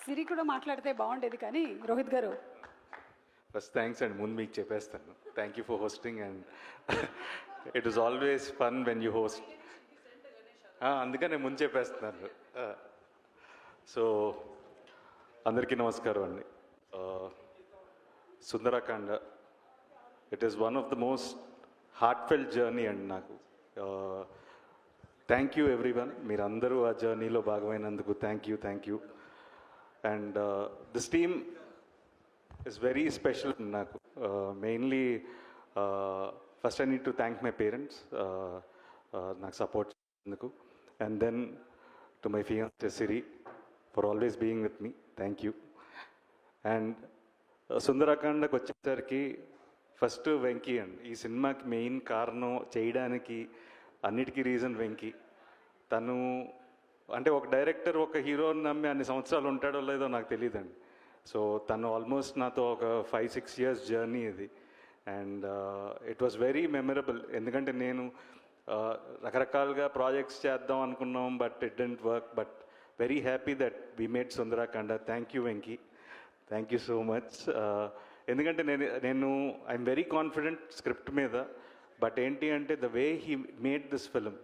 సిరి కూడా మాట్లాడితే బాగుండేది కానీ రోహిత్ గారు. ఫస్ట్ థ్యాంక్స్ అండ్ ముందు మీకు చెప్పేస్తాను. Thank you for hosting and it is always fun when you host. అందుకనే ముందు చెప్పేస్తున్నాను. సో అందరికీ నమస్కారం అండి. Sundarakanda it is one of the most heartfelt journey అండి నాకు. థ్యాంక్ యూ ఎవ్రీవన్, మీరందరూ ఆ జర్నీలో భాగమైనందుకు thank you. And this team is very special నాకు. Mainly first I need to thank my parents నాకు సపోర్ట్ చేసినందుకు. And then to my fiancee Siri for always being with me, thank you. And సుందరకాండకు వచ్చేసరికి first Venky అండి. ఈ సినిమాకి main కారణం చేయడానికి అన్నిటికీ రీజన్ వెంకీ. తను అంటే ఒక డైరెక్టర్ ఒక హీరోని నమ్మి అన్ని సంవత్సరాలు ఉంటాడో లేదో నాకు తెలియదండి. సో తను ఆల్మోస్ట్ నాతో ఒక 5-6 years జర్నీ ఇది. And it was very memorable, ఎందుకంటే నేను రకరకాలుగా ప్రాజెక్ట్స్ చేద్దాం అనుకున్నాం, but it didn't work. But very happy that we made Sundarakanda. Thank you Venky, thank you so much. ఎందుకంటే నేను ఐఎమ్ వెరీ కాన్ఫిడెంట్ స్క్రిప్ట్ మీద, బట్ ఏంటి అంటే the way he made this film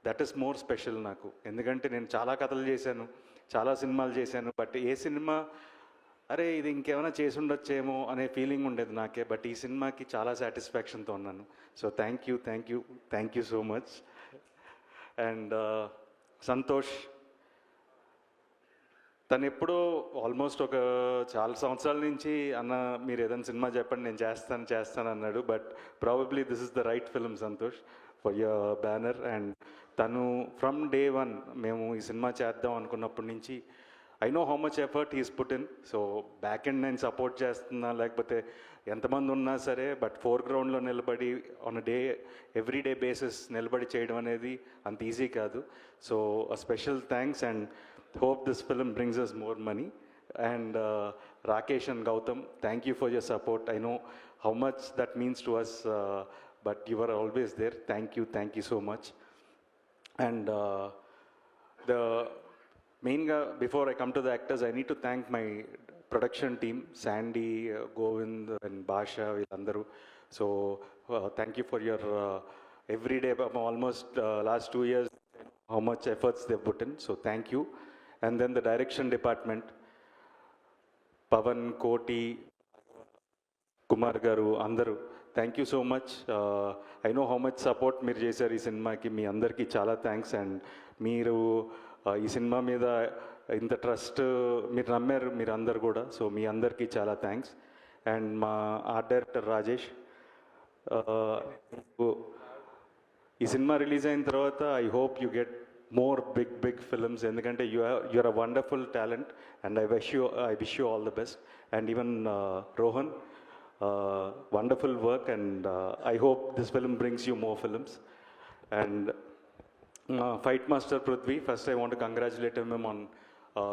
that is more special నాకు. ఎందుకంటే నేను చాలా కథలు చేశాను, చాలా సినిమాలు చేశాను, బట్ ఏ సినిమా అరే ఇది ఇంకేమైనా చేసి ఉండొచ్చేమో అనే ఫీలింగ్ ఉండేది నాకే. బట్ ఈ సినిమాకి చాలా సాటిస్ఫాక్షన్తో ఉన్నాను. So thank you so much. And Santosh తను ఎప్పుడో ఆల్మోస్ట్ ఒక చాలా సంవత్సరాల నుంచి అన్న మీరు ఏదైనా సినిమా చెప్పండి నేను చేస్తాను అన్నాడు. But probably this is the right film Santosh for your banner. And తను ఫ్రమ్ డే వన్ మేము ఈ సినిమా చేద్దాం అనుకున్నప్పటి నుంచి I know how much effort he's put in. So back end నేను సపోర్ట్ చేస్తున్నా లేకపోతే ఎంతమంది ఉన్నా సరే, బట్ ఫోర్గ్రౌండ్లో నిలబడి ఆన్ ఎవ్రీ డే బేసిస్ నిలబడి చేయడం అనేది అంత ఈజీ కాదు. So a special thanks and hope this film brings us more money. And Rakesh and Gautam, thank you for your support. I know how much that means to us, but you were always there. Thank you so much. And the main before I come to the actors, I need to thank my production team, Sandy, Govind and Basha villandaru. So thank you for your everyday almost last 2 years how much efforts they've put in. So thank you. And then the direction department, Pavan, Koti, Kumar garu, andaru, thank you so much. I know how much support meer chesaru ee cinema ki, mee andarki chala thanks. And meeru ee cinema meeda inta trust meer nammaru meer andaru kuda, so mee andarki chala thanks. And ma art director Rajesh, ee cinema release ayin tarvata I hope you get more big films, ఎందుకంటే you're a wonderful talent and I wish you all the best. And even Rohan, wonderful work, and I hope this film brings you more films. And Fight Master Prithvi, first I want to congratulate him on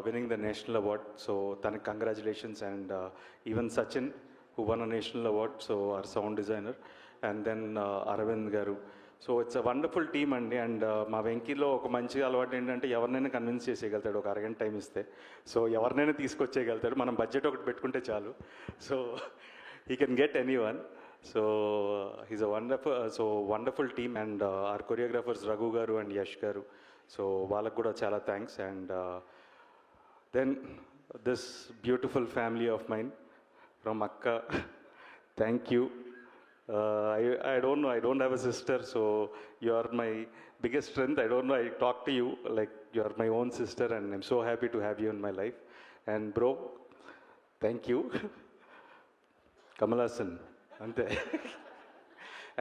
winning the national award, so thank congratulations. And even Sachin, who won a national award, so our sound designer. And then Aravind garu. So it's a wonderful team అండి. And మా వెంకీలో ఒక మంచి అలవాటు ఏంటంటే ఎవరినైనా convince చేసేయగలుగుతాడు ఒక అరగంట time ఇస్తే. సో ఎవరినైనా తీసుకొచ్చేయగలుగుతాడు, మనం బడ్జెట్ ఒకటి పెట్టుకుంటే చాలు. So he can get anyone. So he's a wonderful team. And our choreographers Raghu garu and Yash garu, so వాళ్ళకు కూడా చాలా thanks. And then this beautiful family of mine from అక్క, thank you. I don't know, I don't have a sister, so you are my biggest strength. I don't know, I talk to you like you are my own sister, and I'm so happy to have you in my life. And bro, thank you. Kamal Hassan, ante.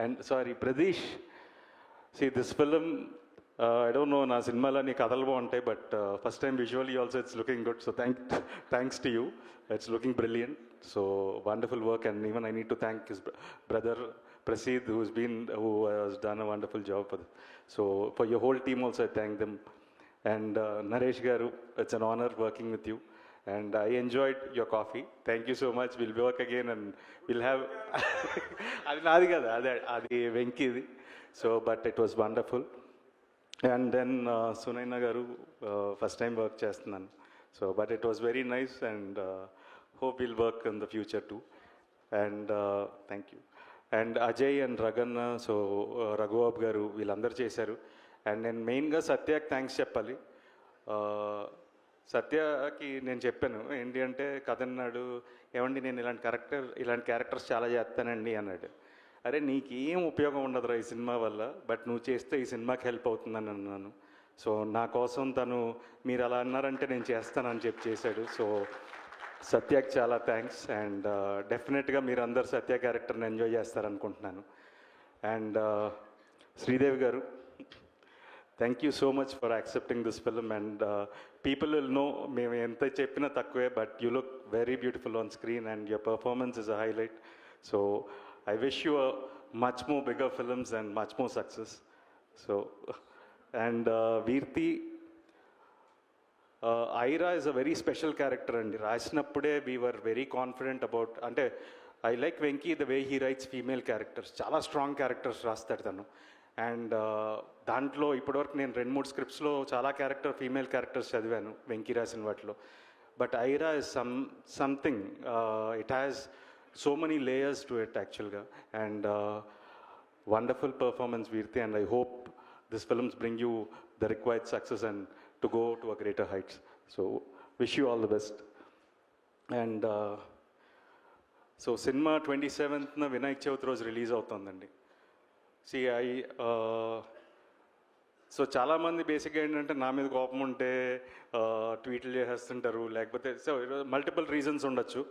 And sorry, Pradesh, see this film, I don't know, na cinema la nee kadalu baaguntayi, but first time visually also it's looking good, so thanks to you. It's looking brilliant, so wonderful work. And even I need to thank his brother Prasid, who has done a wonderful job for this. So for your whole team also I thank them. And Naresh garu, it's an honor working with you, and I enjoyed your coffee. Thank you so much. We'll work again and we'll have adi naadi kada, adi Venkidi. So but it was wonderful. And then Sunaina garu, first time work చేస్తున్నాను. So but it was very nice and hope will work in the future too and thank you and Ajay and Raganna so Raghubabu garu వీళ్ళందరూ చేశారు and నేను మెయిన్గా సత్యకి thanks చెప్పాలి. సత్యకి నేను చెప్పాను ఏంటి అంటే కథ అన్నాడు, ఏమండి నేను ఇలాంటి క్యారెక్టర్స్ చాలా చేస్తానండి అన్నాడు. అరే నీకేం ఉపయోగం ఉండదురా ఈ సినిమా వల్ల, బట్ నువ్వు చేస్తే ఈ సినిమాకి హెల్ప్ అవుతుందని అన్నాను. సో నా కోసం తను మీరు అలా అన్నారంటే నేను చేస్తానని చెప్పి చేశాడు. సో సత్యకి చాలా థ్యాంక్స్ అండ్ డెఫినెట్గా మీరు అందరు సత్య క్యారెక్టర్ని enjoy చేస్తారనుకుంటున్నాను. And Sridevi garu, thank you so much for accepting this film and people will know మేము ఎంత చెప్పినా తక్కువే, but you look very beautiful on screen and your performance is a highlight. So I wish you a much more bigger films and much more success. So and Veerthi, Aira is a very special character అండి. రాసినప్పుడే we were very confident about, అంటే I like Venky the way he rights female characters, చాలా strong characters రాస్తాడు తను. And దాంట్లో ఇప్పటివరకు నేను 2-3 స్క్రిప్ట్స్లో చాలా ఫీమేల్ క్యారెక్టర్స్ చదివాను వెంకీ రాసిన వాటిలో. But Aira is something, it has so many layers to it యాక్చువల్గా. And wonderful performance Veerthi and I hope this films bring you the required success and to go to a greater heights. So wish you all the best. And so cinema 27th Vinayaka Chavithi రోజు release అవుతుందండి. So చాలామంది బేసిక్గా ఏంటంటే నా మీద కోపం ఉంటే ట్వీట్లు చేసేస్తుంటారు, లేకపోతే సో మల్టిపుల్ రీజన్స్ ఉండొచ్చు.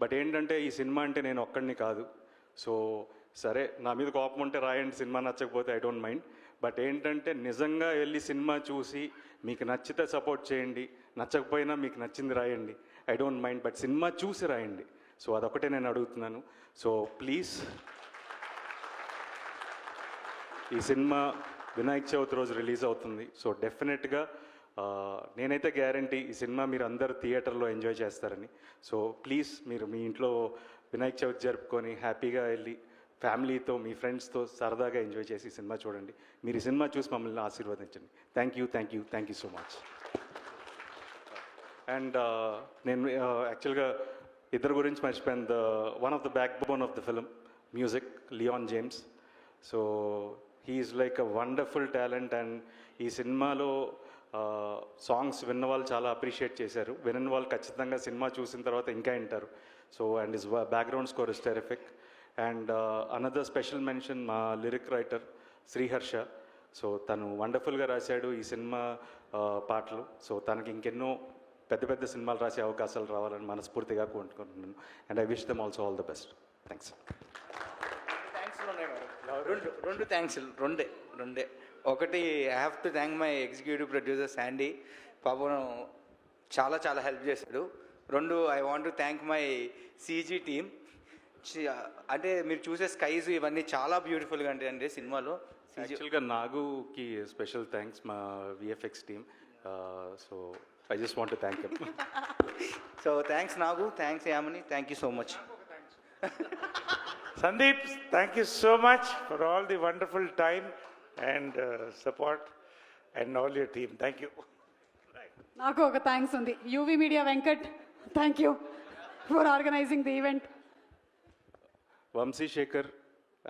బట్ ఏంటంటే ఈ సినిమా అంటే నేను ఒక్కడిని కాదు. సో సరే నా మీద కోపం ఉంటే రాయండి, సినిమా నచ్చకపోతే ఐ డోంట్ మైండ్. బట్ ఏంటంటే నిజంగా వెళ్ళి సినిమా చూసి మీకు నచ్చితే సపోర్ట్ చేయండి, నచ్చకపోయినా మీకు నచ్చింది రాయండి, I don't mind. But cinema చూసి రాయండి. సో అదొకటే నేను అడుగుతున్నాను. సో ప్లీజ్, ఈ సినిమా వినాయక చవితి రోజు రిలీజ్ అవుతుంది. సో డెఫినెట్గా నేనైతే గ్యారంటీ ఈ సినిమా మీరు అందరు థియేటర్లో ఎంజాయ్ చేస్తారని. సో ప్లీజ్ మీరు మీ ఇంట్లో వినాయక చవితి జరుపుకొని హ్యాపీగా వెళ్ళి ఫ్యామిలీతో మీ ఫ్రెండ్స్తో సరదాగా ఎంజాయ్ చేసి ఈ సినిమా చూడండి. మీరు ఈ సినిమా చూసి మమ్మల్ని ఆశీర్వదించండి. Thank you so much. And నేను యాక్చువల్గా ఇద్దరు గురించి మర్చిపోయాను. One of the backbone of the film music, Leon James. So he's like a wonderful talent and ఈ సినిమాలో సాంగ్స్ విన్న వాళ్ళు చాలా అప్రిషియేట్ చేశారు. వినని వాళ్ళు ఖచ్చితంగా సినిమా చూసిన తర్వాత ఇంకా వింటారు. So and his background score is terrific. And another special mention మా లిరిక్ రైటర్ శ్రీహర్ష. సో తను వండర్ఫుల్గా రాశాడు ఈ సినిమా పాటలు. సో తనకి ఇంకెన్నో పెద్ద పెద్ద సినిమాలు రాసే అవకాశాలు రావాలని మనస్ఫూర్తిగా కోరుకుంటున్నాను. And I wish them also all the best. Thanks. రెండు థ్యాంక్స్, రెండే. ఒకటి, I have to thank my executive producer Sandy, పాపం చాలా హెల్ప్ చేశాడు. రెండు, I want to thank my CG team. అంటే మీరు చూసే స్కైస్ ఇవన్నీ చాలా బ్యూటిఫుల్గా ఉంటాయండి సినిమాలో. యాక్చువల్గా నాగుకి స్పెషల్ థ్యాంక్స్, మా VFX team. So I just want to thank you. So thanks Nagu, thanks Yamini, thank you so much. Sandeep, thank you so much for all the wonderful time and support and all your team. Thank you. నాకు ఒక thanks ఉంది. UV Media Venkat, thank you for organizing the event. Vamsi Shekar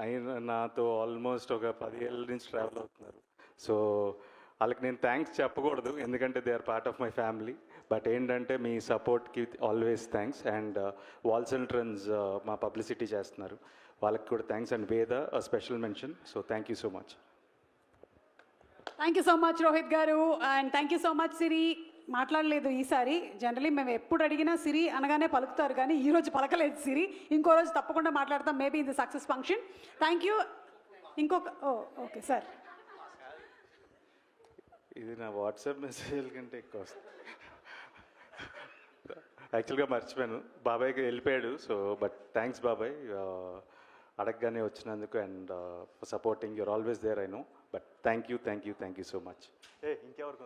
ఆయన నాతో almost ఒక 10 ఏళ్ళ నుంచి travel అవుతున్నారు. So వాళ్ళకి నేను థ్యాంక్స్ చెప్పకూడదు, ఎందుకంటే they are part of my family. But ఏంటంటే మీ సపోర్ట్కి always thanks. And walls and trends మా పబ్లిసిటీ చేస్తున్నారు, వాళ్ళకి కూడా thanks. And Veda special mention. So thank you so much. Thank you so much Rohit garu. And thank you so much Siri. మాట్లాడలేదు ఈసారి. Generally మేము ఎప్పుడు అడిగినా సిరి అనగానే పలుకుతారు, కానీ ఈరోజు పలకలేదు సిరి. ఇంకో రోజు తప్పకుండా మాట్లాడతాం, maybe in the success function. Thank you. ఇంకొక ఓకే సార్, ఇది నా వాట్సాప్ మెసేజ్ కంటే ఎక్కువ వస్తుంది. యాక్చువల్గా మర్చిపోయాను, బాబాయ్కి వెళ్ళిపోయాడు. సో బట్ థ్యాంక్స్ బాబాయ్, అడగగానే వచ్చినందుకు and for supporting. You're always there, I know. But thank you so much. ఇంకెవరికి